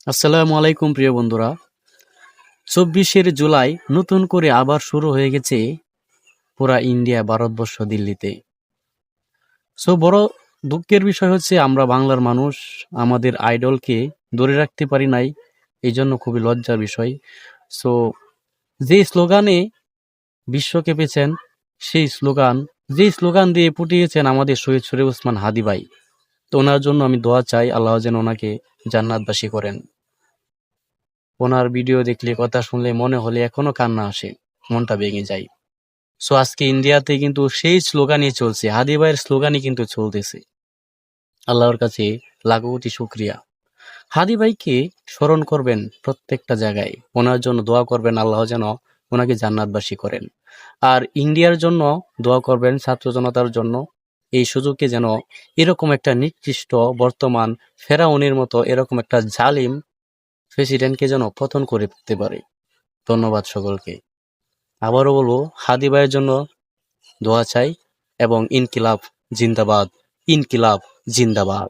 আসসালামু আলাইকুম প্রিয় বন্ধুরা। ২৪শে জুলাই নতুন করে আবার শুরু হয়ে গেছে পুরা ইন্ডিয়া, ভারতবর্ষ, দিল্লিতে। বড় দুঃখের বিষয় হচ্ছে আমরা বাংলার মানুষ আমাদের আইডলকে ধরে রাখতে পারি নাই। এই জন্য খুবই লজ্জার বিষয়। সো যে স্লোগানে বিশ্ব কেঁপেছেন, সেই স্লোগান দিয়ে ফুটিয়েছেন আমাদের শহীদ শরীফ ওসমান হাদি ভাই। তো ওনার জন্য আমি দোয়া চাই, আল্লাহ যেন ওনাকে জান্নাতবাসী করেন। ওনার ভিডিও দেখলে, কথা শুনলে, মনে হলে এখনো কান্না আসে, মনটা ভেঙে যায়। আজকে ইন্ডিয়াতে কিন্তু সেই স্লোগানই চলছে, হাদি ভাইয়ের স্লোগানই কিন্তু চলতেছে। আল্লাহর কাছে লাখো কোটি শুকরিয়া। হাদি ভাইকে স্মরণ করবেন প্রত্যেকটা জায়গায়, ওনার জন্য দোয়া করবেন, আল্লাহ যেন ওনাকে জান্নাতবাসী করেন। আর ইন্ডিয়ার জন্য দোয়া করবেন, ছাত্র জনতার জন্য। এই সুযোগকে যেন এরকম একটা নিকৃষ্ট, বর্তমান ফেরাউনের মতো এরকম একটা জালিম প্রেসিডেন্টকে যেন পতন করে দিতে পারে। ধন্যবাদ সকলকে। আবারও বলবো, হাদি ভাইয়ের জন্য দোয়া চাই এবং ইনকিলাব জিন্দাবাদ, ইনকিলাব জিন্দাবাদ।